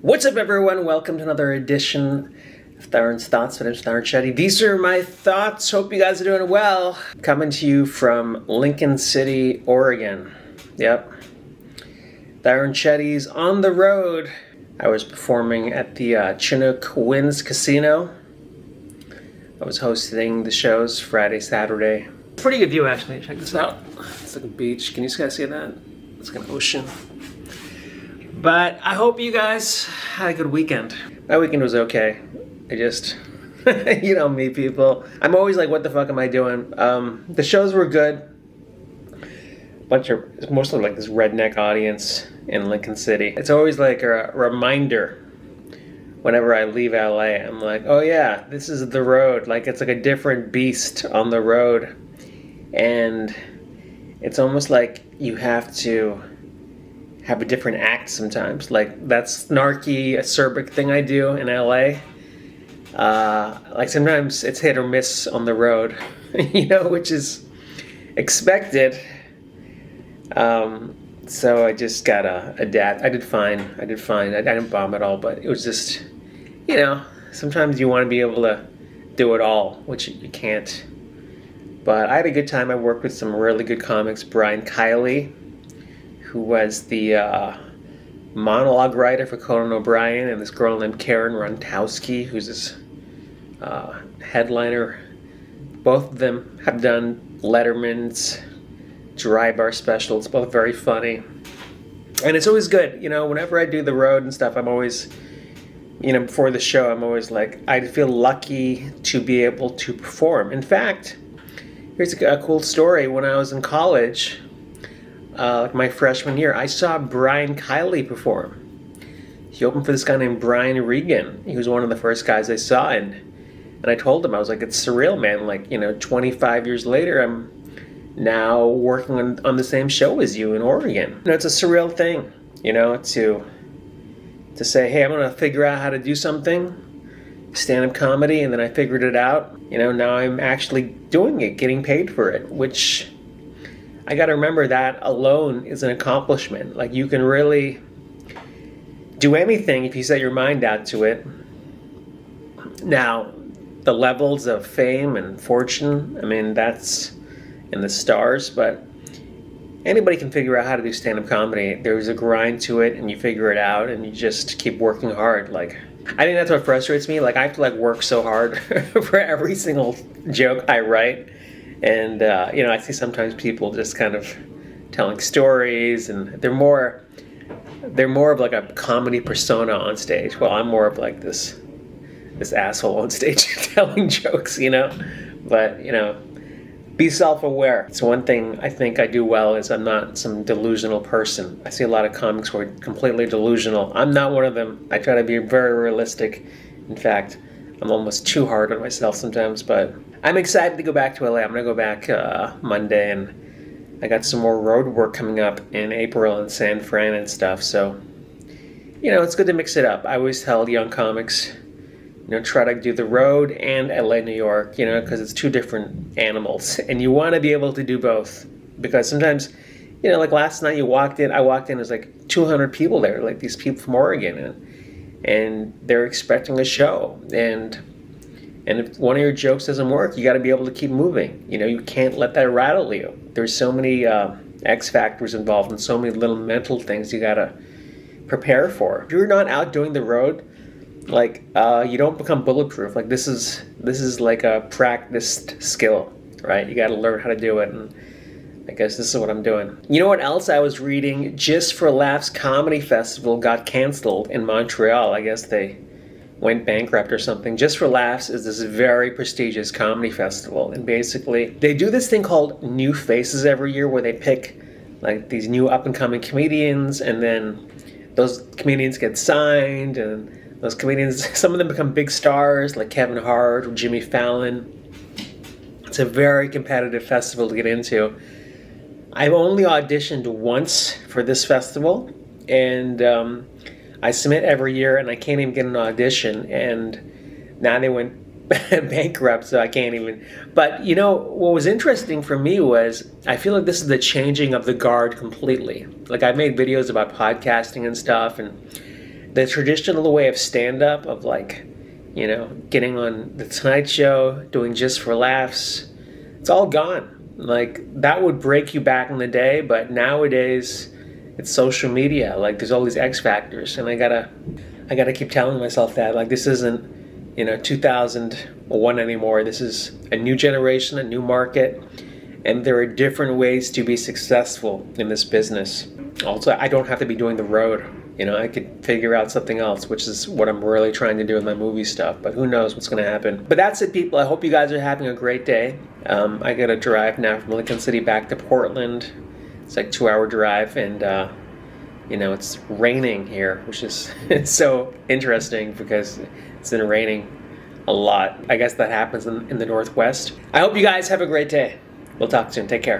What's up, everyone? Welcome to another edition of Tarun's Thoughts. My name's Tarun Shetty. These are my thoughts. Hope you guys are doing well. Coming to you from Lincoln City, Oregon. Yep. Tarun Shetty's on the road. I was performing at the Chinook Winds Casino. I was hosting the shows Friday, Saturday. Pretty good view, actually. Check this out. It's like a beach. Can you guys see that? It's like an ocean. But I hope you guys had a good weekend. My weekend was okay. I just, you know me, people. I'm always like, what the fuck am I doing? The shows were good. It's mostly like this redneck audience in Lincoln City. It's always like a reminder whenever I leave LA. I'm like, oh yeah, this is the road. Like, it's like a different beast on the road. And it's almost like you have to have a different act sometimes. Like, that snarky, acerbic thing I do in LA. Like, sometimes it's hit or miss on the road, you know, which is expected. So I just gotta adapt. I did fine. I didn't bomb at all, but it was just, you know, sometimes you want to be able to do it all, which you can't. But I had a good time. I worked with some really good comics. Brian Kiley, who was the monologue writer for Conan O'Brien, and this girl named Karen Runtowski, who's this headliner. Both of them have done Letterman's Dry Bar specials, both very funny. And it's always good, you know, whenever I do the road and stuff, I'm always, you know, before the show, I'm always like, I feel lucky to be able to perform. In fact, here's a cool story. When I was in college, like my freshman year, I saw Brian Kiley perform. He opened for this guy named Brian Regan. He was one of the first guys I saw, and I told him, I was like, it's surreal, man. Like, you know, 25 years later, I'm now working on the same show as you in Oregon. You know, it's a surreal thing, you know, to say, hey, I'm going to figure out how to do something, stand-up comedy, and then I figured it out. You know, now I'm actually doing it, getting paid for it, which I got to remember that alone is an accomplishment. Like, you can really do anything if you set your mind out to it. Now, the levels of fame and fortune, I mean, that's in the stars, but anybody can figure out how to do stand-up comedy. There's a grind to it, and you figure it out, and you just keep working hard. Like, I think that's what frustrates me. Like, I have to, like, work so hard for every single joke I write. And, you know, I see sometimes people just kind of telling stories, and they're more of like a comedy persona on stage. Well, I'm more of like this asshole on stage telling jokes, you know. But, you know, be self-aware. It's one thing I think I do well is I'm not some delusional person. I see a lot of comics who are completely delusional. I'm not one of them. I try to be very realistic. In fact, I'm almost too hard on myself sometimes, but I'm excited to go back to LA. I'm going to go back Monday, and I got some more road work coming up in April in San Fran and stuff. So, you know, it's good to mix it up. I always tell young comics, you know, try to do the road and LA, New York, you know, because it's two different animals. And you want to be able to do both. Because sometimes, you know, like last night I walked in, there's like 200 people there, like these people from Oregon. And they're expecting a show. And if one of your jokes doesn't work, you got to be able to keep moving. You know, you can't let that rattle you. There's so many X factors involved and so many little mental things you got to prepare for. If you're not out doing the road, like, you don't become bulletproof. Like, this is like a practiced skill, right? You got to learn how to do it, and I guess this is what I'm doing. You know what else I was reading? Just for Laughs Comedy Festival got canceled in Montreal. I guess they went bankrupt or something. Just for Laughs is this very prestigious comedy festival, and basically they do this thing called New Faces every year, where they pick like these new up-and-coming comedians, and then those comedians get signed, and those comedians, some of them become big stars, like Kevin Hart or Jimmy Fallon. It's a very competitive festival to get into. I've only auditioned once for this festival, and I submit every year, and I can't even get an audition, and now they went bankrupt, so I can't even. But, you know, what was interesting for me was I feel like this is the changing of the guard completely. Like, I've made videos about podcasting and stuff, and the traditional way of stand-up, of like, you know, getting on the Tonight Show, doing just for laughs, it's all gone. Like, that would break you back in the day, but nowadays it's social media. Like, there's all these X factors, and I gotta keep telling myself that, like, this isn't, you know, 2001 anymore. This is a new generation, a new market, and there are different ways to be successful in this business. Also, I don't have to be doing the road. You know, I could figure out something else, which is what I'm really trying to do with my movie stuff. But who knows what's going to happen. But that's it, people. I hope you guys are having a great day. I got to drive now from Lincoln City back to Portland. It's like a 2-hour drive. And, you know, it's raining here, which is it's so interesting because it's been raining a lot. I guess that happens in the Northwest. I hope you guys have a great day. We'll talk soon. Take care.